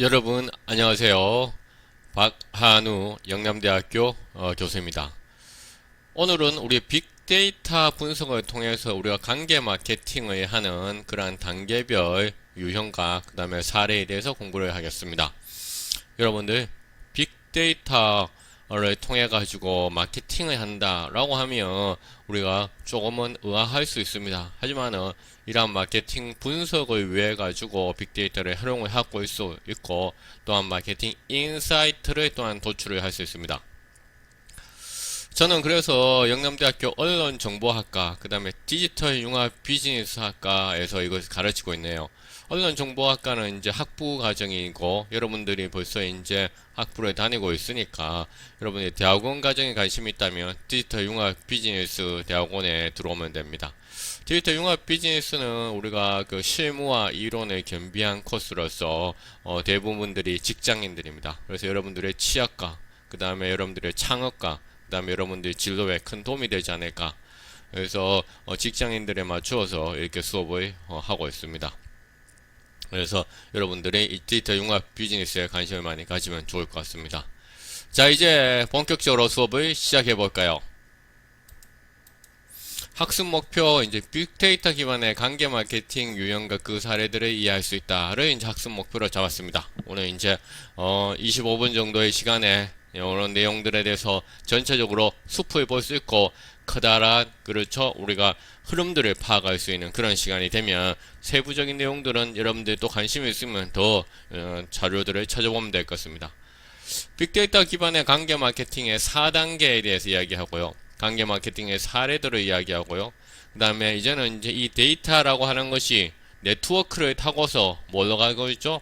여러분 안녕하세요. 박한우 영남대학교 교수입니다. 오늘은 우리 빅데이터 분석을 통해서 우리가 관계 마케팅을 하는 그러한 단계별 유형과 그 다음에 사례에 대해서 공부를 하겠습니다. 여러분들 빅데이터를 통해 가지고 마케팅을 한다라고 하면 우리가 조금은 의아할 수 있습니다. 하지만은 이러한 마케팅 분석을 위해 가지고 빅데이터를 활용을 하고 있을 수 있고, 또한 마케팅 인사이트를 또한 도출을 할 수 있습니다. 저는 그래서 영남대학교 언론정보학과, 그 다음에 디지털 융합 비즈니스학과에서 이것을 가르치고 있네요. 언론정보학과는 이제 학부 과정이고, 여러분들이 벌써 이제 학부를 다니고 있으니까, 여러분이 대학원 과정에 관심이 있다면 디지털 융합 비즈니스 대학원에 들어오면 됩니다. 디지털 융합 비즈니스는 우리가 그 실무와 이론을 겸비한 코스로서 대부분들이 직장인들입니다. 그래서 여러분들의 취업과, 그 다음에 여러분들의 창업과, 그 다음에 여러분들의 진로에 큰 도움이 되지 않을까. 그래서 직장인들에 맞추어서 이렇게 수업을 하고 있습니다. 그래서 여러분들이 이 디지털 융합 비즈니스에 관심을 많이 가지면 좋을 것 같습니다. 자, 이제 본격적으로 수업을 시작해 볼까요? 학습 목표, 이제 빅데이터 기반의 관계 마케팅 유형과 그 사례들을 이해할 수 있다를 이제 학습 목표로 잡았습니다. 오늘 이제 25분 정도의 시간에 이런 내용들에 대해서 전체적으로 숲을 볼 수 있고, 커다란, 그렇죠, 우리가 흐름들을 파악할 수 있는 그런 시간이 되면 세부적인 내용들은 여러분들도 관심이 있으면 더 자료들을 찾아보면 될 것 같습니다. 빅데이터 기반의 관계 마케팅의 4단계에 대해서 이야기하고요. 관계 마케팅의 사례들을 이야기하고요. 그 다음에 이제는 이제 이 데이터라고 하는 것이 네트워크를 타고서 뭘로 가고 있죠?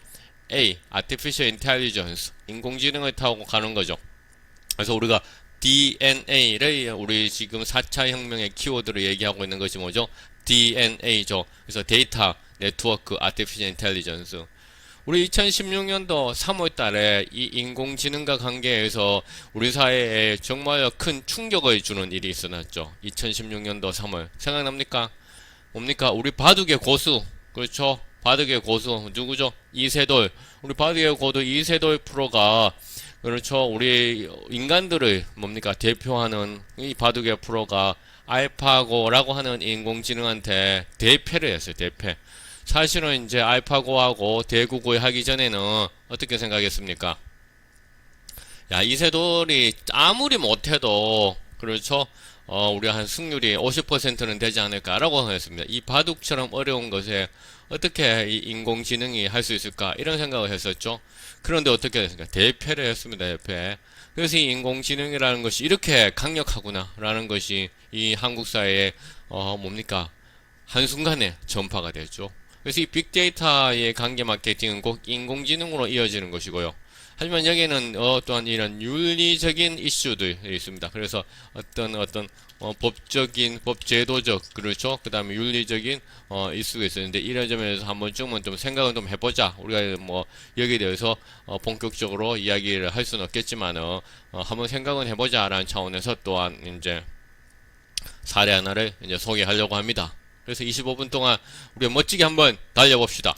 A, Artificial Intelligence, 인공지능을 타고 가는 거죠. 그래서 우리가 DNA를 우리 지금 4차 혁명의 키워드로 얘기하고 있는 것이 뭐죠? DNA죠. 그래서 데이터, 네트워크, Artificial Intelligence. 우리 2016년도 3월 달에 이 인공지능과 관계해서 우리 사회에 정말 큰 충격을 주는 일이 있었죠. 2016년도 3월. 생각납니까? 뭡니까? 우리 바둑의 고수. 그렇죠? 바둑의 고수. 누구죠? 이세돌. 우리 바둑의 고수 이세돌 프로가, 그렇죠, 우리 인간들을 뭡니까? 대표하는 이 바둑의 프로가 알파고라고 하는 인공지능한테 대패를 했어요. 대패. 사실은 이제 알파고하고 대구구이 하기 전에는 어떻게 생각했습니까? 야, 이세돌이 아무리 못해도, 그렇죠, 우리 한 승률이 50%는 되지 않을까라고 했습니다. 이 바둑처럼 어려운 것에 어떻게 이 인공지능이 할 수 있을까, 이런 생각을 했었죠. 그런데 어떻게 됐습니까? 대패를 했습니다. 대패. 그래서 이 인공지능이라는 것이 이렇게 강력하구나라는 것이 이 한국 사회에 뭡니까? 한순간에 전파가 됐죠. 그래서 이 빅데이터의 관계 마케팅은 꼭 인공지능으로 이어지는 것이고요. 하지만 여기는 또한 이런 윤리적인 이슈들이 있습니다. 그래서 어떤 법적인, 법제도적, 그렇죠, 그 다음에 윤리적인 이슈가 있었는데, 이런 점에서 한 번쯤은 좀 생각을 좀 해보자. 우리가 뭐 여기에 대해서 본격적으로 이야기를 할 수는 없겠지만 한번 생각은 해보자라는 차원에서 또한 이제 사례 하나를 이제 소개하려고 합니다. 그래서 25분 동안 우리가 멋지게 한번 달려봅시다.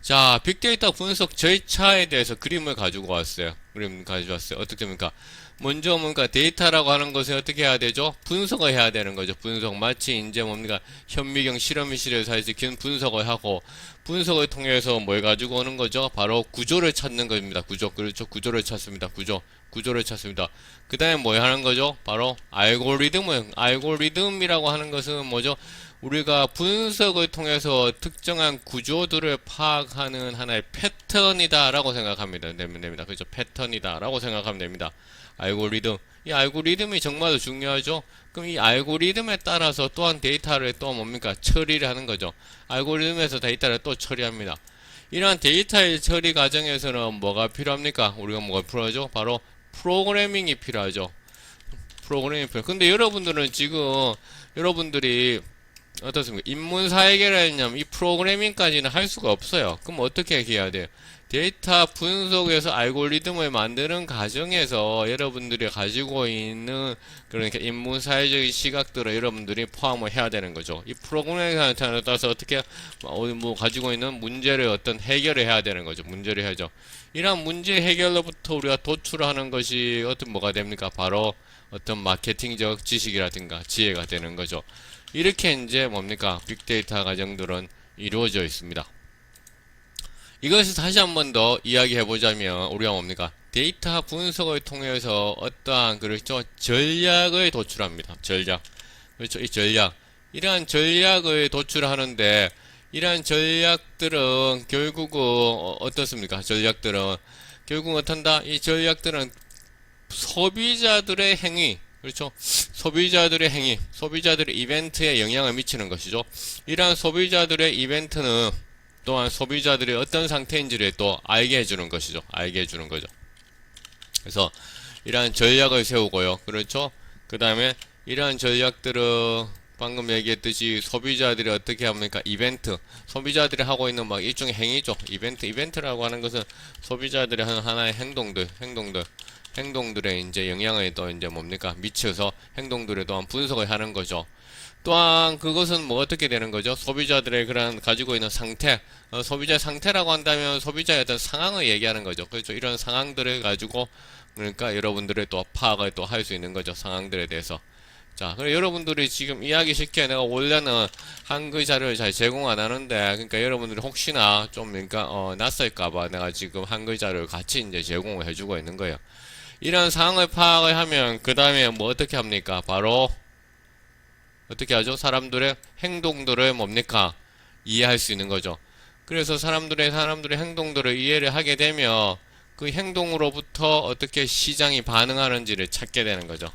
자, 빅데이터 분석 절차에 대해서 그림을 가지고 왔어요. 그림 가져왔어요. 어떻게 됩니까? 먼저 뭔가 데이터라고 하는 것을 어떻게 해야 되죠? 분석을 해야 되는 거죠. 분석. 마치 이제 뭡니까? 현미경 실험실에서 할 수 있는 분석을 하고, 분석을 통해서 뭘 가지고 오는 거죠? 바로 구조를 찾는 겁니다. 구조. 그렇죠. 구조를 찾습니다. 구조를 찾습니다. 그 다음에 뭐 하는 거죠? 바로 알고리즘이라고 하는 것은 뭐죠? 우리가 분석을 통해서 특정한 구조들을 파악하는 하나의 패턴이다라고 생각하면 됩니다. 그죠? 패턴이다라고 생각하면 됩니다. 알고리즘. 이 알고리즘이 정말로 중요하죠? 그럼 이 알고리즘에 따라서 또한 데이터를 또 뭡니까? 처리를 하는 거죠. 알고리즘에서 데이터를 또 처리합니다. 이러한 데이터의 처리 과정에서는 뭐가 필요합니까? 우리가 뭐가 필요하죠? 바로 프로그래밍이 필요하죠. 프로그래밍이 필요. 근데 여러분들은 지금, 여러분들이 어떻습니까? 인문사 해결하려면 이 프로그래밍까지는 할 수가 없어요. 그럼 어떻게 해야 돼요? 데이터 분석에서 알고리즘을 만드는 과정에서 여러분들이 가지고 있는 그러니까 인문사회적인 시각들을 여러분들이 포함을 해야 되는 거죠. 이 프로그래밍에 따라서 어떻게 뭐 가지고 있는 문제를 어떤 해결을 해야 되는 거죠. 문제를 해야죠. 이러한 문제 해결로부터 우리가 도출하는 것이 어떤 뭐가 됩니까? 바로 어떤 마케팅적 지식이라든가 지혜가 되는 거죠. 이렇게 이제 뭡니까? 빅데이터 과정들은 이루어져 있습니다. 이것을 다시 한 번 더 이야기해 보자면 우리가 뭡니까? 데이터 분석을 통해서 어떠한 그렇죠 전략을 도출합니다. 전략 그렇죠 이 전략 이러한 전략을 도출하는데 이러한 전략들은 결국은 어떻습니까? 전략들은 결국 어떤다? 이 전략들은 소비자들의 행위 그렇죠. 소비자들의 행위, 소비자들의 이벤트에 영향을 미치는 것이죠. 이러한 소비자들의 이벤트는 또한 소비자들이 어떤 상태인지를 또 알게 해주는 것이죠. 알게 해주는 거죠. 그래서 이러한 전략을 세우고요. 그렇죠. 그 다음에 이러한 전략들은 방금 얘기했듯이 소비자들이 어떻게 합니까? 이벤트. 소비자들이 하고 있는 막 일종의 행위죠. 이벤트라고 하는 것은 소비자들이 하는 하나의 행동들에 이제 영향을 또 이제 뭡니까? 미쳐서 행동들에 또한 분석을 하는 거죠. 또한 그것은 뭐 어떻게 되는 거죠? 소비자들의 그런 가지고 있는 상태, 소비자의 상태라고 한다면 소비자의 어떤 상황을 얘기하는 거죠. 그렇죠. 이런 상황들을 가지고 그러니까 여러분들의 또 파악을 또 할 수 있는 거죠. 상황들에 대해서. 자, 그래 여러분들이 지금 이야기 쉽게 내가 원래는 한글 자료를 잘 제공 안 하는데 그러니까 여러분들이 혹시나 좀 그러니까 낯설까봐 내가 지금 한글 자료를 같이 이제 제공을 해주고 있는 거예요. 이런 상황을 파악을 하면 그 다음에 뭐 어떻게 합니까? 바로 어떻게 하죠? 사람들의 행동들을 뭡니까? 이해할 수 있는 거죠. 그래서 사람들의 행동들을 이해를 하게 되면 그 행동으로부터 어떻게 시장이 반응하는지를 찾게 되는 거죠.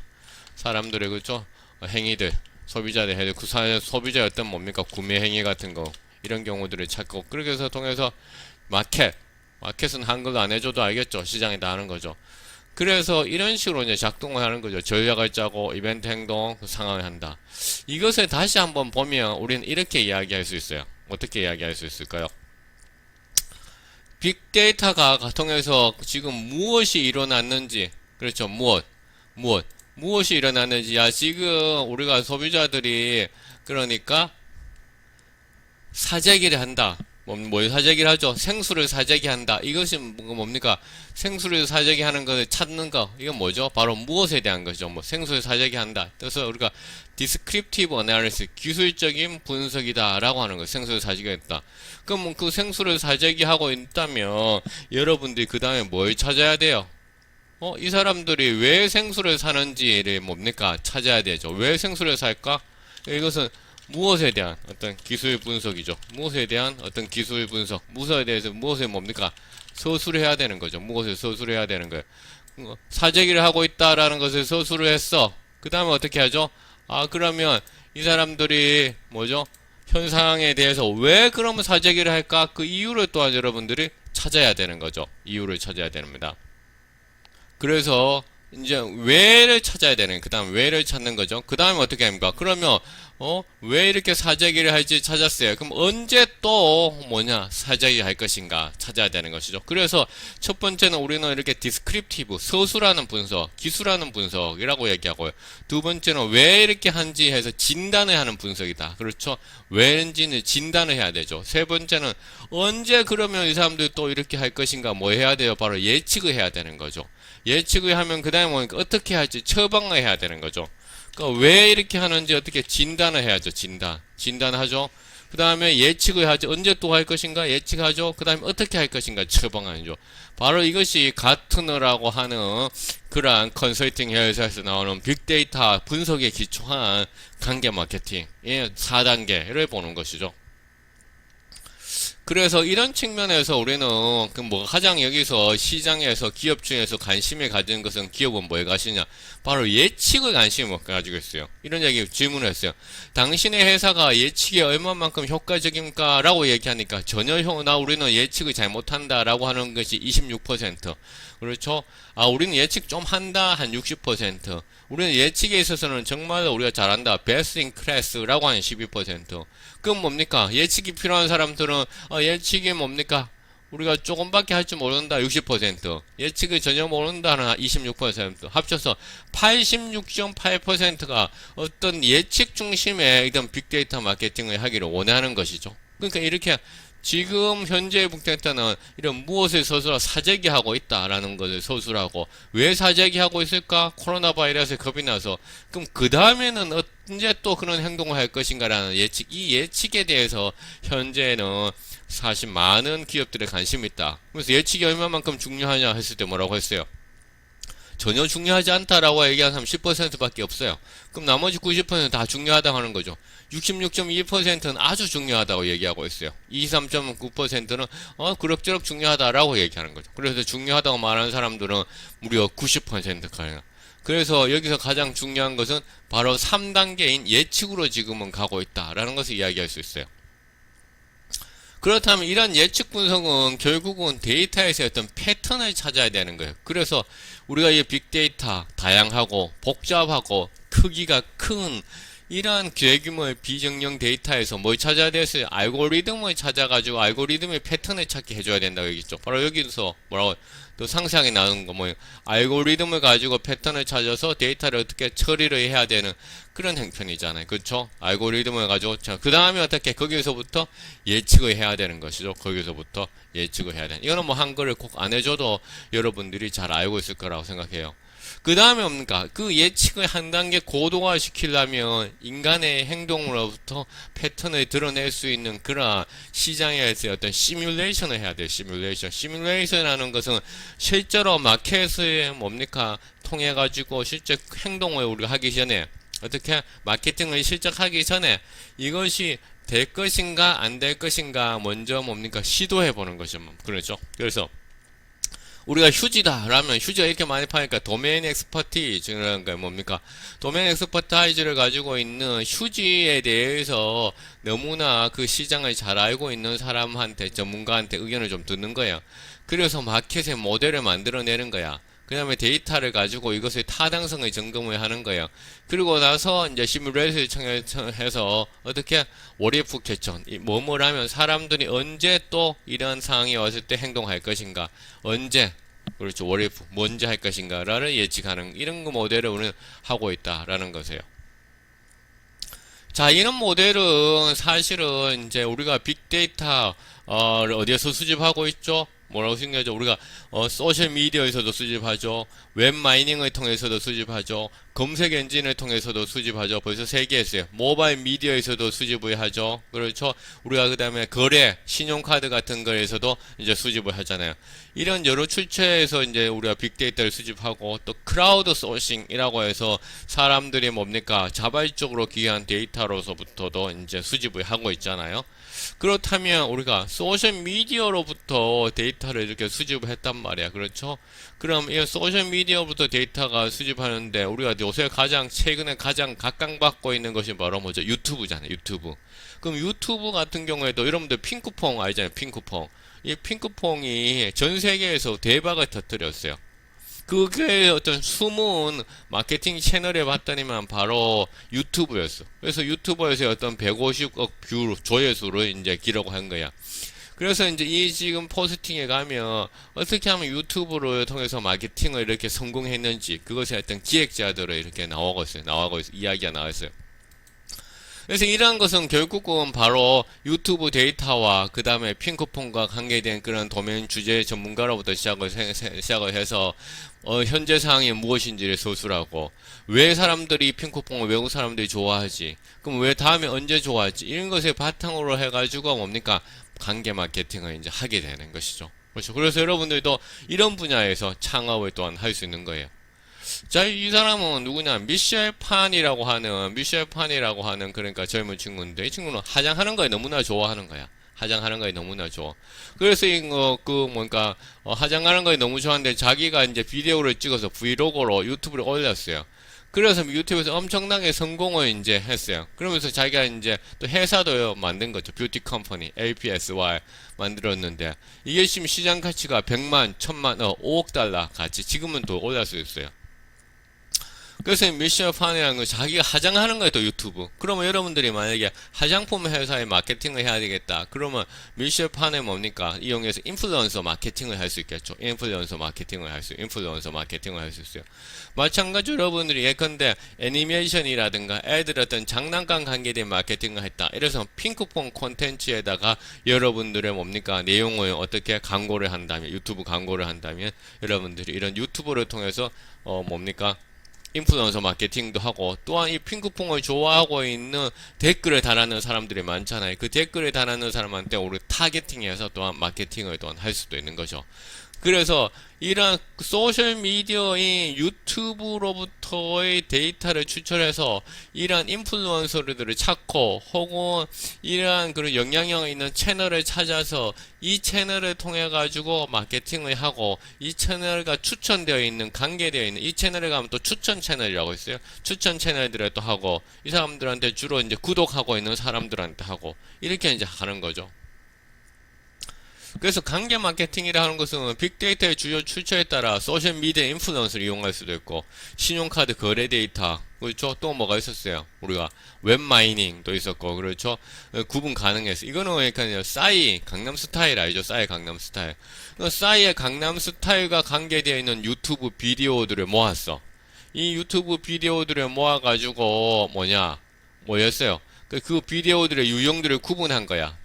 사람들의 그죠? 행위들, 소비자들 해도 그 소비자의 어떤 뭡니까? 구매 행위 같은 거 이런 경우들을 찾고 그렇게 해서 통해서 마켓은 한글로 안 해줘도 알겠죠. 시장이 다 하는 거죠. 그래서 이런 식으로 이제 작동을 하는 거죠. 전략을 짜고 이벤트 행동 상황을 한다. 이것을 다시 한번 보면 우리는 이렇게 이야기할 수 있어요. 어떻게 이야기할 수 있을까요? 빅데이터가 통해서 지금 무엇이 일어났는지 그렇죠. 무엇이 일어났는지 지금 우리가 소비자들이 그러니까 사재기를 한다. 뭘 사재기를 하죠? 생수를 사재기 한다. 이것이 뭡니까? 생수를 사재기 하는 것을 찾는 거. 이건 뭐죠? 바로 무엇에 대한 거죠? 뭐 생수를 사재기 한다. 그래서 우리가 descriptive analysis, 기술적인 분석이다. 라고 하는 거. 생수를 사재기 했다. 그럼 그 생수를 사재기 하고 있다면 여러분들이 그 다음에 뭘 찾아야 돼요? 이 사람들이 왜 생수를 사는지를 뭡니까? 찾아야 되죠. 왜 생수를 살까? 이것은 무엇에 대한 어떤 기술 분석이죠. 무엇에 대한 어떤 기술 분석, 무엇에 대해서 무엇에 뭡니까? 서술을 해야 되는 거죠. 무엇을 서술을 해야 되는 거예요. 사재기를 하고 있다라는 것을 서술을 했어. 그 다음에 어떻게 하죠? 그러면 이 사람들이 뭐죠? 현상에 대해서 왜 그러면 사재기를 할까? 그 이유를 또한 여러분들이 찾아야 되는 거죠. 이유를 찾아야 됩니다. 그래서 이제 왜를 찾아야 되는 그 다음 왜를 찾는 거죠. 그 다음에 어떻게 합니까? 그러면 왜 이렇게 사재기를 할지 찾았어요. 그럼 언제 또 뭐냐 사재기 할 것인가 찾아야 되는 것이죠. 그래서 첫 번째는 우리는 이렇게 디스크립티브 서술하는 분석, 기술하는 분석이라고 얘기하고요. 두 번째는 왜 이렇게 한지 해서 진단을 하는 분석이다. 그렇죠? 왜인지는 진단을 해야 되죠. 세 번째는 언제 그러면 이 사람들이 또 이렇게 할 것인가 뭐 해야 돼요? 바로 예측을 해야 되는 거죠. 예측을 하면 그 다음에 뭐니까 어떻게 할지 처방을 해야 되는 거죠. 그러니까 왜 이렇게 하는지 어떻게 진단을 해야죠. 진단하죠. 그 다음에 예측을 하죠. 언제 또 할 것인가 예측하죠. 그 다음에 어떻게 할 것인가 처방하죠. 바로 이것이 가트너라고 하는 그러한 컨설팅 회사에서 나오는 빅데이터 분석에 기초한 관계 마케팅의 4단계를 보는 것이죠. 그래서 이런 측면에서 우리는 그 뭐 가장 여기서 시장에서 기업 중에서 관심을 가진 것은 기업은 뭐에 가시냐? 바로 예측을 관심을 가지고 있어요. 이런 얘기 질문을 했어요. 당신의 회사가 예측이 얼마만큼 효과적입니까? 라고 얘기하니까 전혀 우리는 예측을 잘 못한다 라고 하는 것이 26%. 그렇죠? 아, 우리는 예측 좀 한다 한 60%. 우리는 예측에 있어서는 정말 우리가 잘한다. best in class라고 하는 12%. 그럼 뭡니까? 예측이 필요한 사람들은 예측이 뭡니까? 우리가 조금밖에 할 줄 모른다 60%, 예측을 전혀 모른다는 26%, 합쳐서 86.8%가 어떤 예측 중심의 이런 빅데이터 마케팅을 하기를 원하는 것이죠. 그러니까 이렇게 지금 현재 빅데이터는 이런 무엇을 서술하고 사재기하고 있다라는 것을 서술하고, 왜 사재기하고 있을까? 코로나 바이러스에 겁이 나서. 그럼 그 다음에는 언제 또 그런 행동을 할 것인가라는 예측, 이 예측에 대해서 현재는 사실 많은 기업들의 관심이 있다. 그래서 예측이 얼마만큼 중요하냐 했을 때 뭐라고 했어요? 전혀 중요하지 않다라고 얘기한 사람 10%밖에 없어요. 그럼 나머지 90%는 다 중요하다고 하는 거죠. 66.2%는 아주 중요하다고 얘기하고 있어요. 23.9%는 그럭저럭 중요하다라고 얘기하는 거죠. 그래서 중요하다고 말하는 사람들은 무려 90%가량. 그래서 여기서 가장 중요한 것은 바로 3단계인 예측으로 지금은 가고 있다라는 것을 이야기할 수 있어요. 그렇다면 이런 예측 분석은 결국은 데이터에서 어떤 패턴을 찾아야 되는 거예요. 그래서 우리가 이 빅데이터, 다양하고 복잡하고 크기가 큰 이러한 대규모의 비정령 데이터에서 뭘 찾아야 됐어요? 알고리즘을 찾아가지고 알고리즘의 패턴을 찾게 해줘야 된다고 얘기했죠. 바로 여기서 뭐라고 또 상세하게 나오는 거 뭐예요? 알고리즘을 가지고 패턴을 찾아서 데이터를 어떻게 처리를 해야 되는 그런 형편이잖아요. 그렇죠? 알고리즘을 가지고 자, 그 다음에 어떻게 거기서부터 예측을 해야 되는 것이죠. 거기서부터 예측을 해야 되는. 이거는 뭐 한글을 꼭 안 해줘도 여러분들이 잘 알고 있을 거라고 생각해요. 그 다음에 뭡니까? 그 예측을 한 단계 고도화 시키려면 인간의 행동으로부터 패턴을 드러낼 수 있는 그런 시장에서 어떤 시뮬레이션을 해야 돼요. 시뮬레이션이라는 것은 실제로 마켓을 뭡니까? 통해 가지고 실제 행동을 우리가 하기 전에, 어떻게 마케팅을 실적하기 전에 이것이 될 것인가 안 될 것인가 먼저 뭡니까? 시도해 보는 것이죠. 그렇죠? 그래서 우리가 휴지다 라면 휴지가 이렇게 많이 파니까 도메인 엑스퍼티즈라는 게 뭡니까? 도메인 엑스퍼타이즈를 가지고 있는 휴지에 대해서 너무나 그 시장을 잘 알고 있는 사람한테, 전문가한테 의견을 좀 듣는 거야. 그래서 마켓의 모델을 만들어내는 거야. 그 다음에 데이터를 가지고 이것의 타당성을 점검을 하는 거예요. 그리고 나서 이제 시뮬레이션을 해서 어떻게 월이프 캐천, 뭐뭐 하면 사람들이 언제 또 이런 상황이 왔을 때 행동할 것인가, 언제, 그렇죠, 월이프 뭔지 할 것인가를 예측하는 이런 거 모델을 우리는 하고 있다라는 것이에요. 자, 이런 모델은 사실은 이제 우리가 빅데이터 어디에서 수집하고 있죠? 뭐라고 생각하죠? 우리가 소셜 미디어에서도 수집하죠. 웹 마이닝을 통해서도 수집하죠. 검색 엔진을 통해서도 수집하죠. 벌써 3개 했어요. 모바일 미디어에서도 수집을 하죠. 그렇죠. 우리가 그 다음에 거래, 신용카드 같은 거에서도 이제 수집을 하잖아요. 이런 여러 출처에서 이제 우리가 빅데이터를 수집하고, 또 크라우드 소싱이라고 해서 사람들이 뭡니까? 자발적으로 기여한 데이터로서부터도 이제 수집을 하고 있잖아요. 그렇다면 우리가 소셜 미디어로부터 데이터를 이렇게 수집을 했단 말이야. 그렇죠? 그럼 이 소셜 미디어부터 데이터가 수집하는데 우리가 요새 최근에 가장 각광받고 있는 것이 바로 뭐죠? 유튜브잖아요. 유튜브. 그럼 유튜브 같은 경우에도 여러분들 핑크퐁 알잖아요. 핑크퐁. 이 핑크퐁이 전 세계에서 대박을 터뜨렸어요. 그게 어떤 숨은 마케팅 채널에 봤더니만 바로 유튜브였어. 그래서 유튜버에서 어떤 150억 뷰 조회수를 이제 기록한 거야. 그래서 이제 이 지금 포스팅에 가면 어떻게 하면 유튜브를 통해서 마케팅을 이렇게 성공했는지 그것의 어떤 기획자들을 이렇게 나오고 있어요. 이야기가 나왔어요. 그래서 이러한 것은 결국은 바로 유튜브 데이터와 그 다음에 핑크폰과 관계된 그런 도메인 주제 전문가로부터 시작을 해서 현재 상황이 무엇인지를 서술하고, 왜 사람들이 핑크폰을 외국 사람들이 좋아하지, 그럼 왜 다음에 언제 좋아하지, 이런 것을 바탕으로 해가지고 뭡니까? 관계 마케팅을 이제 하게 되는 것이죠. 그렇죠. 그래서 여러분들도 이런 분야에서 창업을 또한 할 수 있는 거예요. 자, 이 사람은 누구냐? 미셸 판이라고 하는 그러니까 젊은 친구인데, 이 친구는 화장하는 거에 너무나 좋아하는 거야. 화장하는 거에 너무나 좋아. 그래서 이거 그 뭔가 화장하는 거에 너무 좋아하는데 자기가 이제 비디오를 찍어서 브이로그로 유튜브에 올렸어요. 그래서 유튜브에서 엄청나게 성공을 이제 했어요. 그러면서 자기가 이제 또 회사도 만든 거죠. 뷰티 컴퍼니 APSY 만들었는데 이게 지금 시장 가치가 100만, 1000만, 5억 달러 가치 지금은 또 올릴 수 있어요. 그래서 미션판이라는 건 자기가 화장하는 거예요, 또 유튜브. 그러면 여러분들이 만약에 화장품 회사에 마케팅을 해야 되겠다. 그러면 미션판에 뭡니까? 이용해서 인플루언서 마케팅을 할 수 있겠죠. 인플루언서 마케팅을 할 수 있어요. 마찬가지로 여러분들이 예컨대 애니메이션이라든가 애들 어떤 장난감 관계된 마케팅을 했다. 이래서 핑크퐁 콘텐츠에다가 여러분들의 뭡니까? 내용을 어떻게 광고를 한다면, 유튜브 광고를 한다면 여러분들이 이런 유튜브를 통해서 뭡니까? 인플루언서 마케팅도 하고 또한 이 핑크퐁을 좋아하고 있는 댓글을 달하는 사람들이 많잖아요. 그 댓글을 달하는 사람한테 우리 타겟팅해서 또한 마케팅을 또한 할 수도 있는 거죠. 그래서 이런 소셜미디어인 유튜브로부터의 데이터를 추출해서 이러한 인플루언서들을 찾고 혹은 이러한 그런 영향력 있는 채널을 찾아서 이 채널을 통해 가지고 마케팅을 하고 이 채널과 추천되어 있는 관계되어 있는 이 채널에 가면 또 추천 채널이라고 있어요. 추천 채널들을 또 하고 이 사람들한테 주로 이제 구독하고 있는 사람들한테 하고 이렇게 이제 하는 거죠. 그래서 관계 마케팅이라는 것은 빅데이터의 주요 출처에 따라 소셜미디어 인플루언서를 이용할 수도 있고 신용카드 거래 데이터 그렇죠. 또 뭐가 있었어요. 우리가 웹마이닝도 있었고 그렇죠. 구분 가능해서 이거는 그러니까 싸이 강남스타일 알죠. 싸이 강남스타일. 싸이의 강남스타일과 관계되어 있는 유튜브 비디오들을 모았어. 이 유튜브 비디오들을 모아가지고 뭐였어요. 그 비디오들의 유형들을 구분한 거야.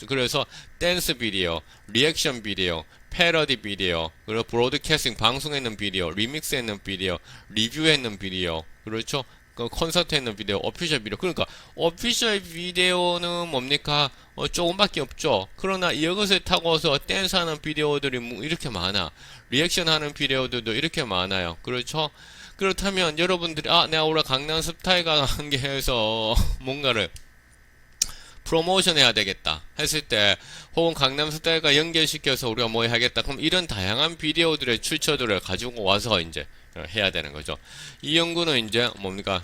그래서 댄스 비디오, 리액션 비디오, 패러디 비디오, 그리고 브로드캐스팅 방송했는 비디오, 리믹스했는 비디오, 리뷰했는 비디오, 그렇죠? 그 콘서트 했는 비디오, 오피셜 비디오. 그러니까 오피셜 비디오는 뭡니까? 조금밖에 없죠. 그러나 이것을 타고서 댄스하는 비디오들이 이렇게 많아. 리액션하는 비디오들도 이렇게 많아요. 그렇죠? 그렇다면 여러분들이 내가 올해 강남스타일과 관계해서 뭔가를 프로모션 해야 되겠다 했을 때 혹은 강남스타일과 연결시켜서 우리가 뭐 해야겠다 그럼 이런 다양한 비디오들의 출처들을 가지고 와서 이제 해야 되는 거죠. 이 연구는 이제 뭡니까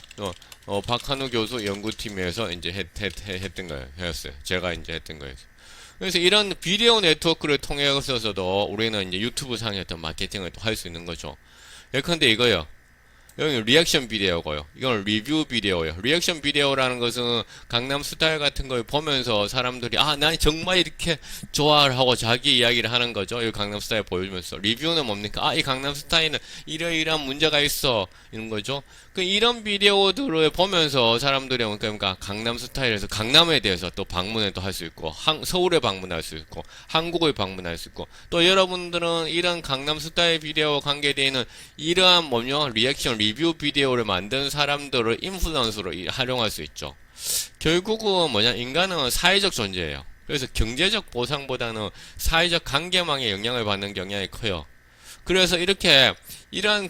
박한우 교수 연구팀에서 이제 했던 거예요. 했어요. 제가 이제 했던 거예요. 그래서 이런 비디오 네트워크를 통해서도 우리는 이제 유튜브 상의 어떤 마케팅을 또 할 수 있는 거죠. 예컨대 이거요. 여기 리액션 비디오고요. 이건 리뷰 비디오예요. 리액션 비디오라는 것은 강남스타일 같은 걸 보면서 사람들이 난 정말 이렇게 좋아를 하고 자기 이야기를 하는 거죠. 이 강남스타일 보여주면서. 리뷰는 뭡니까? 이 강남스타일은 이러이러한 문제가 있어. 이런 거죠. 이런 비디오들을 보면서 사람들이 그러니까 강남스타일에서 강남에 대해서 또 방문을 또 할 수 있고 서울에 방문할 수 있고 한국을 방문할 수 있고 또 여러분들은 이런 강남스타일 비디오와 관계되어 있는 이러한 리액션 리뷰 비디오를 만든 사람들을 인플루언서로 활용할 수 있죠. 결국은 인간은 사회적 존재예요. 그래서 경제적 보상보다는 사회적 관계망에 영향을 받는 경향이 커요. 그래서 이렇게 이런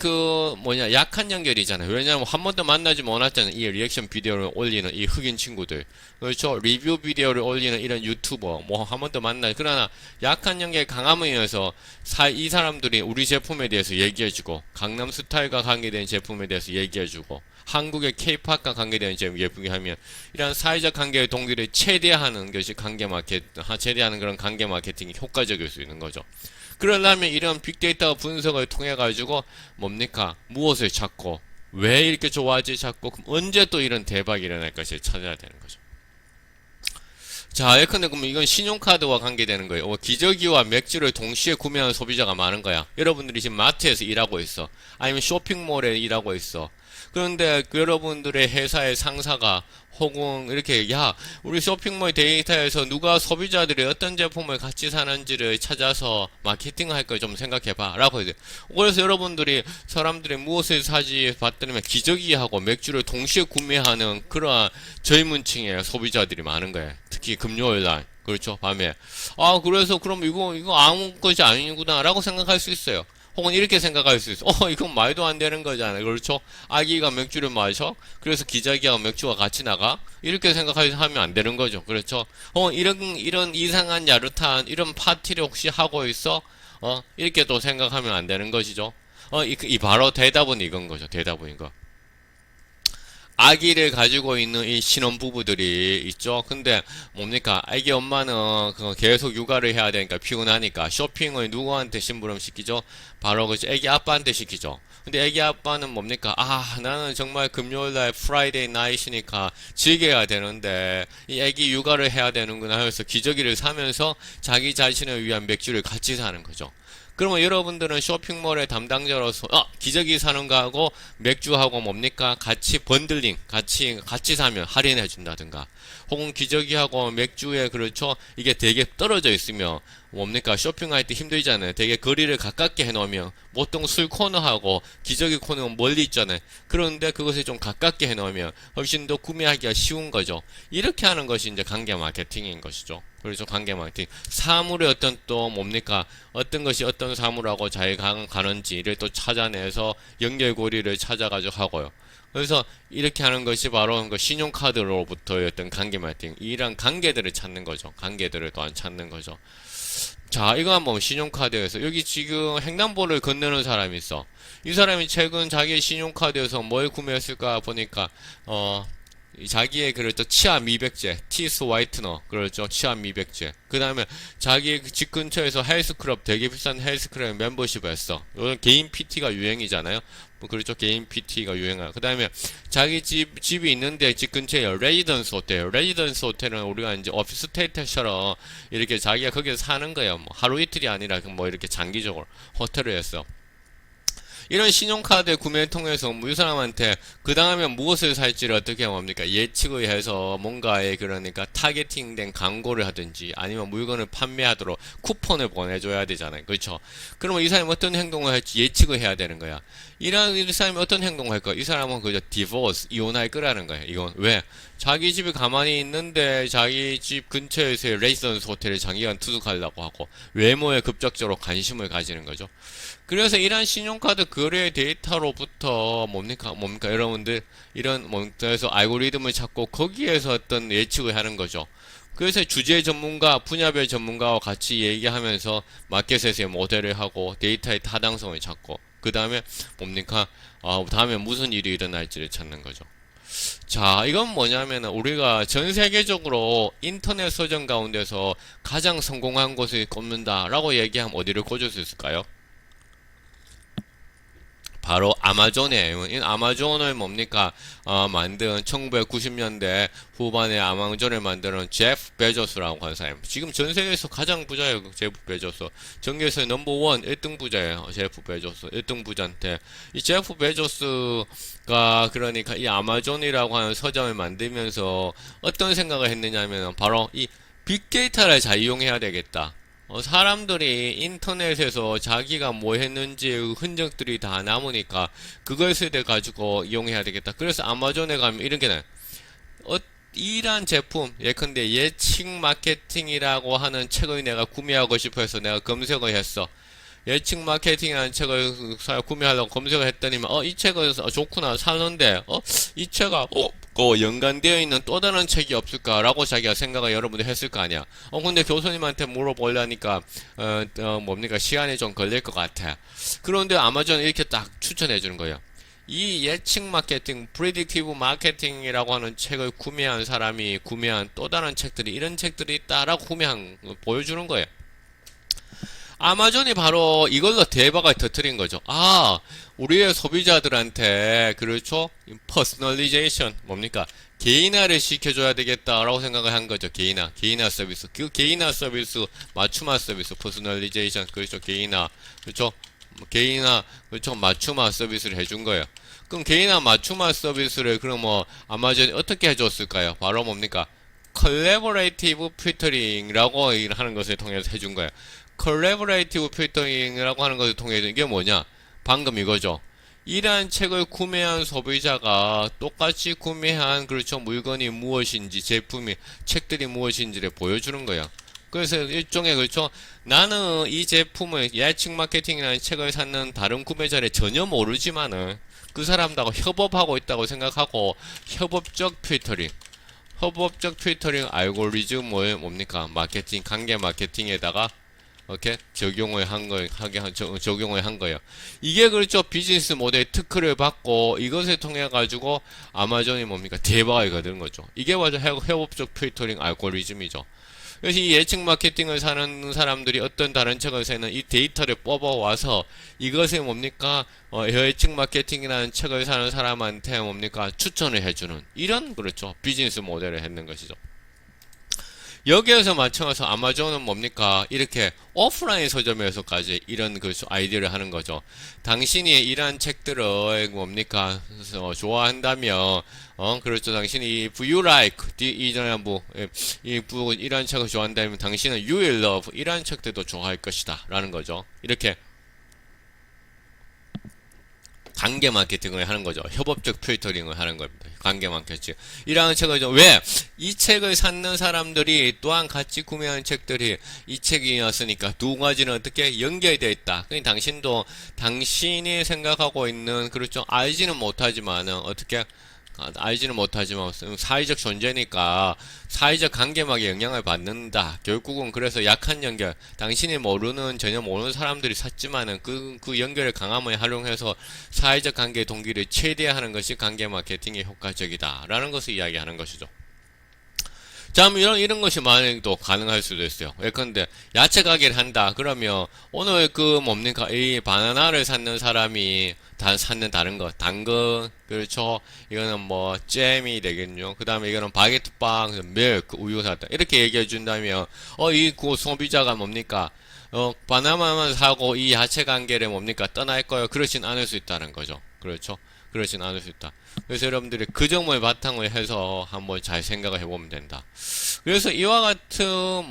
약한 연결이잖아요. 왜냐하면 한 번도 만나지 못했잖아요. 이 리액션 비디오를 올리는 이 흑인 친구들. 그렇죠. 리뷰 비디오를 올리는 이런 유튜버. 한 번도 그러나 약한 연결 강함에 의해서 이 사람들이 우리 제품에 대해서 얘기해주고 강남스타일과 관계된 제품에 대해서 얘기해주고 한국의 K-팝과 관계된 제품 얘기하면 이런 사회적 관계의 동기를 최대화하는 것이 최대화하는 그런 관계 마케팅이 효과적일 수 있는 거죠. 그러려면 이런 빅데이터 분석을 통해 가지고 무엇을 찾고 왜 이렇게 좋아하지 찾고 그럼 언제 또 이런 대박이 일어날 것을 찾아야 되는 거죠. 자, 예컨대 그럼 이건 신용카드와 관계되는 거예요. 기저귀와 맥주를 동시에 구매하는 소비자가 많은 거야. 여러분들이 지금 마트에서 일하고 있어. 아니면 쇼핑몰에 일하고 있어. 그런데 여러분들의 회사의 상사가 혹은 이렇게 우리 쇼핑몰 데이터에서 누가 소비자들이 어떤 제품을 같이 사는지를 찾아서 마케팅을 할 걸 좀 생각해봐 라고 해요. 그래서 여러분들이 사람들이 무엇을 사지 봤더니 기저귀하고 맥주를 동시에 구매하는 그러한 젊은 층의 소비자들이 많은 거예요. 특히 금요일날 그렇죠 밤에 그래서 그럼 이거 아무 것이 아니구나 라고 생각할 수 있어요. 혹은 이렇게 생각할 수 있어. 이건 말도 안 되는 거잖아요. 그렇죠? 아기가 맥주를 마셔? 그래서 기저귀하고 맥주가 같이 나가? 이렇게 생각하면 안 되는 거죠. 그렇죠? 이런 이상한 야릇한, 이런 파티를 혹시 하고 있어? 이렇게 또 생각하면 안 되는 것이죠. 바로 대답은 이건 거죠. 대답은 이거. 아기를 가지고 있는 이 신혼부부들이 있죠. 근데 뭡니까? 아기 엄마는 계속 육아를 해야 되니까 피곤하니까 쇼핑을 누구한테 심부름 시키죠? 바로 그 아기 아빠한테 시키죠. 근데 아기 아빠는 뭡니까? 나는 정말 금요일날 프라이데이 나이트니까 즐겨야 되는데 이 아기 육아를 해야 되는구나 해서 기저귀를 사면서 자기 자신을 위한 맥주를 같이 사는 거죠. 그러면 여러분들은 쇼핑몰의 담당자로서 기저귀 사는 거하고 맥주하고 뭡니까? 같이 번들링 같이 사면 할인해 준다든가 혹은 기저귀하고 맥주에 그렇죠 이게 되게 떨어져 있으면 뭡니까? 쇼핑할 때 힘들잖아요. 되게 거리를 가깝게 해놓으면 보통 술 코너하고 기저귀 코너는 멀리 있잖아요. 그런데 그것을 좀 가깝게 해놓으면 훨씬 더 구매하기가 쉬운 거죠. 이렇게 하는 것이 이제 관계 마케팅인 것이죠. 그렇죠. 관계 마케팅. 사물의 어떤 또 뭡니까? 어떤 것이 어떤 사물하고 잘 가는지를 또 찾아내서 연결고리를 찾아가지고 하고요. 그래서 이렇게 하는 것이 바로 그 신용카드로부터의 어떤 관계 마케팅. 이런 관계들을 찾는 거죠. 관계들을 또한 찾는 거죠. 자, 이거 한번 신용카드에서 여기 지금 횡단보를 건너는 사람이 있어. 이 사람이 최근 자기 신용카드에서 뭘 구매했을까 보니까 자기의 그렇죠 치아 미백제, 티스 화이트너 그렇죠 치아 미백제. 그 다음에 자기 집 근처에서 헬스클럽 되게 비싼 헬스클럽 멤버십을 했어. 요즘 개인 PT가 유행이잖아요. 그렇죠 개인 PT가 유행하고. 그 다음에 자기 집이 있는데 집 근처에 레지던스 호텔. 레지던스 호텔은 우리가 이제 오피스텔처럼 이렇게 자기가 거기서 사는 거예요. 뭐 하루 이틀이 아니라 뭐 이렇게 장기적으로 호텔을 했어. 이런 신용카드 구매를 통해서 이 사람한테 그 다음에 무엇을 살지를 어떻게 뭡니까 예측을 해서 뭔가에 그러니까 타겟팅된 광고를 하든지 아니면 물건을 판매하도록 쿠폰을 보내줘야 되잖아요. 그렇죠? 그러면 이 사람이 어떤 행동을 할지 예측을 해야 되는 거야. 이 사람이 어떤 행동을 할까? 이 사람은 그저 디보스 이혼할 거라는 거예요. 이건 왜? 자기 집이 가만히 있는데 자기 집 근처에서의 레지던스 호텔을 장기간 투숙하려고 하고 외모에 급작적으로 관심을 가지는 거죠. 그래서 이러한 신용카드 거래 데이터로부터 뭡니까 여러분들 이런 그래서 알고리즘을 찾고 거기에서 어떤 예측을 하는 거죠. 그래서 주제 전문가, 분야별 전문가와 같이 얘기하면서 마켓에서의 모델을 하고 데이터의 타당성을 찾고 그 다음에 뭡니까 다음에 무슨 일이 일어날지를 찾는 거죠. 자, 이건 뭐냐면은 우리가 전 세계적으로 인터넷 서점 가운데서 가장 성공한 곳을 꼽는다라고 얘기하면 어디를 꼽을 수 있을까요? 바로 아마존이에요. 이 아마존을 뭡니까? 만든 1990년대 후반에 아마존을 만드는 제프 베조스라고 하는 사람. 지금 전 세계에서 가장 부자예요. 제프 베조스. 전계에서 넘버원 1등 부자예요. 제프 베조스. 1등 부자인데 이 제프 베조스가 그러니까 이 아마존이라고 하는 서점을 만들면서 어떤 생각을 했느냐면 바로 이 빅데이터를 잘 이용해야 되겠다. 사람들이 인터넷에서 자기가 뭐 했는지의 흔적들이 다 남으니까 그것에 대해 가지고 이용해야 되겠다. 그래서 아마존에 가면 이런 게 나요. 이란 제품, 예컨대 예측 마케팅이라고 하는 책을 내가 구매하고 싶어 해서 내가 검색을 했어. 예측 마케팅이라는 책을 구매하려고 검색을 했더니 이 책은 좋구나 사는데 이 책과 연관되어 있는 또 다른 책이 없을까라고 자기가 생각을 여러분들 했을 거 아니야. 근데 교수님한테 물어보려니까 뭡니까 시간이 좀 걸릴 것 같아. 그런데 아마존 이렇게 딱 추천해 주는 거예요. 이 예측 마케팅, 프리딕티브 마케팅이라고 하는 책을 구매한 사람이 구매한 또 다른 책들이 이런 책들이 있다라고 보여주는 거예요. 아마존이 바로 이걸로 대박을 터뜨린 거죠. 우리의 소비자들한테 그렇죠? 퍼스널리제이션 뭡니까? 개인화를 시켜줘야 되겠다라고 생각을 한 거죠. 개인화 서비스. 그 개인화 서비스, 맞춤화 서비스, 퍼스널리제이션 그렇죠? 개인화 그렇죠? 개인화 그렇죠? 맞춤화 서비스를 해준 거예요. 그럼 개인화 맞춤화 서비스를 그럼 아마존이 어떻게 해줬을까요? 바로 뭡니까? 컬래버레이티브 필터링이라고 하는 것을 통해서 해준 거예요. 컬래버레이티브 필터링이라고 하는 것을 통해서 이게 뭐냐? 방금 이거죠. 이러한 책을 구매한 소비자가 똑같이 구매한 그렇죠 물건이 무엇인지 책들이 무엇인지를 보여주는 거예요. 그래서 일종의 그렇죠. 나는 이 제품을 예측 마케팅이라는 책을 샀는 다른 구매자를 전혀 모르지만은 그 사람하고 협업하고 있다고 생각하고 협업적 필터링 알고리즘을 뭡니까? 마케팅, 관계 마케팅에다가 이렇게 적용을 한 거예요. 이게 그렇죠. 비즈니스 모델 특허를 받고 이것을 통해 가지고 아마존이 뭡니까? 대박이 되는 거죠. 이게 바로 협업적 필터링 알고리즘이죠. 그래서 이 예측 마케팅을 사는 사람들이 어떤 다른 책에서는 이 데이터를 뽑아와서 이것을 뭡니까? 예측 마케팅이라는 책을 사는 사람한테 뭡니까? 추천을 해주는 이런 그렇죠. 비즈니스 모델을 했는 것이죠. 여기에서 맞춰서 아마존은 뭡니까? 이렇게 오프라인 서점에서까지 이런 그 아이디어를 하는 거죠. 당신이 이러한 책들을 뭡니까? 좋아한다면, 그렇죠. 당신이 if you like, 이런 책을 좋아한다면 당신은 you will love, 이러한 책들도 좋아할 것이다. 라는 거죠. 이렇게 관계 마케팅을 하는 거죠. 협업적 필터링을 하는 겁니다. 관계 마케팅. 이러한 책을 왜? 이 책을 샀는 사람들이 또한 같이 구매한 책들이 이 책이었으니까 두 가지는 어떻게 연결되어 있다. 그러니까 당신도 당신이 생각하고 있는 그렇죠. 알지는 못하지만은 어떻게 알지는 못하지만 사회적 존재니까 사회적 관계막에 영향을 받는다. 결국은 그래서 약한 연결, 당신이 모르는 전혀 모르는 사람들이 샀지만은 그 연결의 강함을 활용해서 사회적 관계 동기를 최대화하는 것이 관계 마케팅의 효과적이다라는 것을 이야기하는 것이죠. 자, 이런 것이 만약에 또 가능할 수도 있어요. 예컨대, 야채 가게를 한다. 그러면, 오늘 뭡니까? 이 바나나를 샀는 사람이, 샀는 다른 거, 당근, 그렇죠? 이거는 뭐, 잼이 되겠죠? 그 다음에 이거는 바게트빵, 밀크, 우유 샀다. 이렇게 얘기해 준다면, 소비자가 뭡니까? 바나나만 사고 이 야채 관계를 뭡니까? 떠날 거예요. 그렇진 않을 수 있다는 거죠. 그렇죠? 그렇진 않을 수 있다. 그래서 여러분들이 그 점을 바탕으로 해서 한번 잘 생각을 해보면 된다. 그래서 이와 같은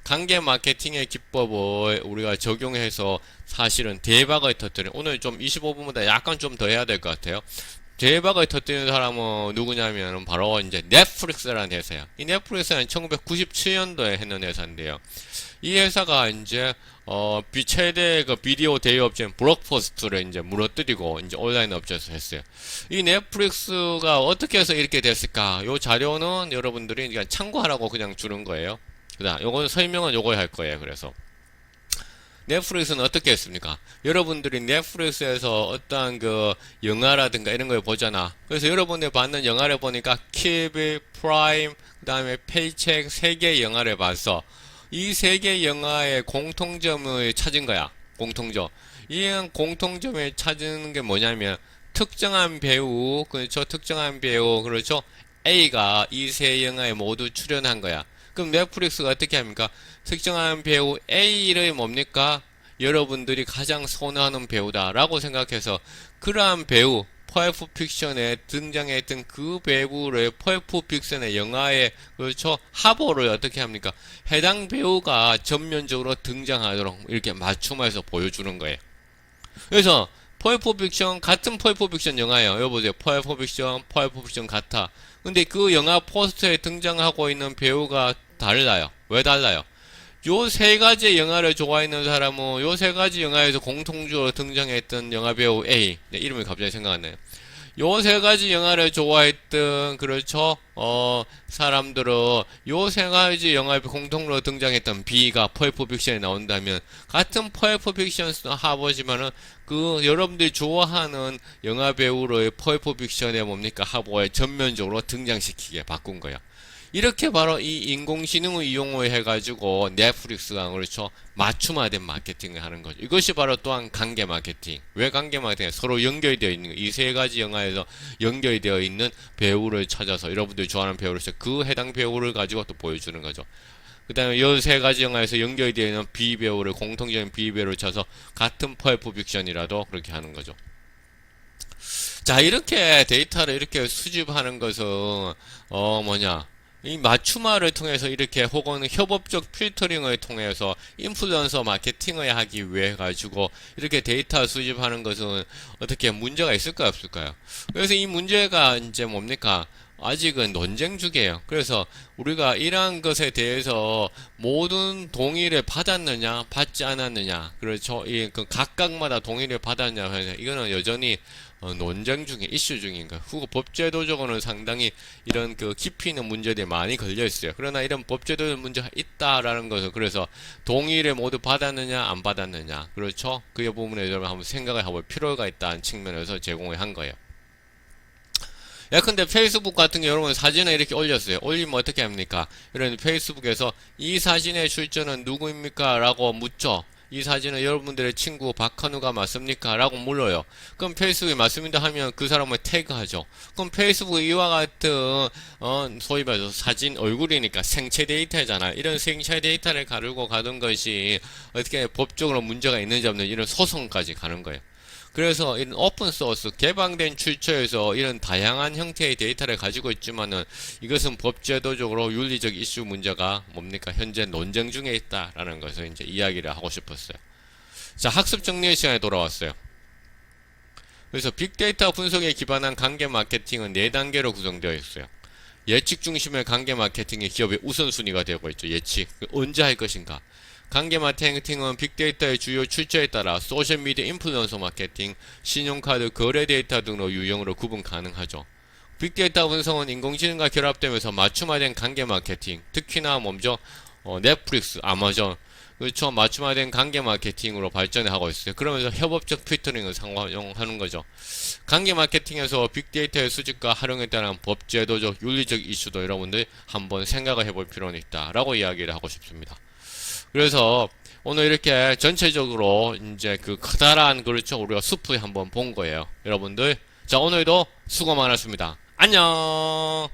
관계 마케팅의 기법을 우리가 적용해서 사실은 대박을 터뜨린, 오늘 좀 25분보다 약간 좀 더 해야 될 것 같아요. 대박을 터뜨리는 사람은 누구냐면 바로 이제 넷플릭스라는 회사예요. 이 넷플릭스는 1997년도에 했는 회사인데요. 이 회사가 이제 최대 그 비디오 대여업체인 블록버스터를 이제 무너뜨리고 이제 온라인 업체에서 했어요. 이 넷플릭스가 어떻게 해서 이렇게 됐을까? 요 자료는 여러분들이 그냥 참고하라고 그냥 주는 거예요. 그다음 요거는 설명은 요걸 할 거예요. 그래서 넷플릭스는 어떻게 했습니까? 여러분들이 넷플릭스에서 어떠한 그 영화라든가 이런 걸 보잖아. 그래서 여러분들이 받는 영화를 보니까 킬빌, 프라임, 그 다음에 페이첵 3개의 영화를 봤어. 이 3개의 영화의 공통점을 찾은 거야. 공통점. 이 공통점을 찾은 게 뭐냐면 특정한 배우, 그렇죠? 특정한 배우, 그렇죠? A가 이 세 영화에 모두 출연한 거야. 그럼 넷플릭스가 어떻게 합니까? 특정한 배우 A를 뭡니까? 여러분들이 가장 선호하는 배우다라고 생각해서 그러한 배우, 펄프 픽션에 등장했던 그 배우를 펄프 픽션의 영화에 그렇죠? 합오를 어떻게 합니까? 해당 배우가 전면적으로 등장하도록 이렇게 맞춤해서 보여주는 거예요. 그래서 펄프 픽션 같은 펄프 픽션 영화예요. 여기 보세요. 펄프 픽션 같아. 근데 그 영화 포스터에 등장하고 있는 배우가 달라요. 왜 달라요? 요 세 가지 영화를 좋아하는 사람은 요 세 가지 영화에서 공통적으로 등장했던 영화 배우 A. 네, 이름이 갑자기 생각 안 나요. 요 세 가지 영화를 좋아했던 그렇죠 사람들은 요 세 가지 영화에 공통으로 등장했던 B가 펄프 픽션에 나온다면 같은 펄프 픽션 하버지만은 그 여러분들이 좋아하는 영화 배우로의 펄프 픽션에 뭡니까 하버에 전면적으로 등장시키게 바꾼 거야. 이렇게 바로 이 인공지능을 이용을 해가지고 넷플릭스가 그렇죠 맞춤화된 마케팅을 하는 거죠. 이것이 바로 또한 관계 마케팅. 왜 관계 마케팅? 서로 연결되어 있는 이 세 가지 영화에서 연결되어 있는 배우를 찾아서 여러분들이 좋아하는 배우를 찾아서 그 해당 배우를 가지고 또 보여주는 거죠. 그 다음에 이 세 가지 영화에서 연결되어 있는 B 배우를 공통적인 B 배우를 찾아서 같은 펄프 픽션이라도 그렇게 하는 거죠. 자, 이렇게 데이터를 이렇게 수집하는 것은 이 맞춤화를 통해서 이렇게 혹은 협업적 필터링을 통해서 인플루언서 마케팅을 하기 위해 가지고 이렇게 데이터 수집하는 것은 어떻게 문제가 있을까요 없을까요? 그래서 이 문제가 이제 뭡니까 아직은 논쟁 중이에요. 그래서 우리가 이러한 것에 대해서 모든 동의를 받았느냐, 받지 않았느냐, 그렇죠. 그 각각마다 동의를 받았냐, 이거는 여전히 논쟁 중에 이슈 중인 거예요. 후고 법제도적으로는 상당히 이런 그 깊이 있는 문제들이 많이 걸려 있어요. 그러나 이런 법제도 문제가 있다라는 것은 그래서 동의를 모두 받았느냐, 안 받았느냐, 그렇죠. 그 부분에 여러분 한번 생각을 해볼 필요가 있다는 측면에서 제공을 한 거예요. 근데 페이스북 같은 게 여러분 사진을 이렇게 올렸어요. 올리면 어떻게 합니까? 이런 페이스북에서 이 사진의 출처는 누구입니까? 라고 묻죠. 이 사진은 여러분들의 친구 박한우가 맞습니까? 라고 물어요. 그럼 페이스북이 맞습니다 하면 그 사람을 태그하죠. 그럼 페이스북 이와 같은 소위 말해서 사진 얼굴이니까 생체 데이터잖아. 이런 생체 데이터를 가르고 가는 것이 어떻게 법적으로 문제가 있는지 없는지 이런 소송까지 가는 거예요. 그래서 이런 오픈소스 개방된 출처에서 이런 다양한 형태의 데이터를 가지고 있지만은 이것은 법제도적으로 윤리적 이슈 문제가 뭡니까? 현재 논쟁 중에 있다라는 것을 이제 이야기를 하고 싶었어요. 자, 학습 정리의 시간에 돌아왔어요. 그래서 빅데이터 분석에 기반한 관계 마케팅은 4단계로 구성되어 있어요. 예측 중심의 관계 마케팅이 기업의 우선순위가 되고 있죠. 예측. 언제 할 것인가. 관계 마케팅은 빅데이터의 주요 출처에 따라 소셜미디어 인플루언서 마케팅, 신용카드, 거래 데이터 등으로 유형으로 구분 가능하죠. 빅데이터 분석은 인공지능과 결합되면서 맞춤화된 관계 마케팅, 특히나 먼저 넷플릭스, 아마존, 그렇죠. 맞춤화된 관계 마케팅으로 발전하고 있어요. 그러면서 협업적 필터링을 사용하는 거죠. 관계 마케팅에서 빅데이터의 수집과 활용에 따른 법제도적, 윤리적 이슈도 여러분들 한번 생각을 해볼 필요는 있다라고 이야기를 하고 싶습니다. 그래서 오늘 이렇게 전체적으로 이제 그 커다란 그렇죠 우리가 숲을 한번 본 거예요. 여러분들 자 오늘도 수고 많았습니다. 안녕.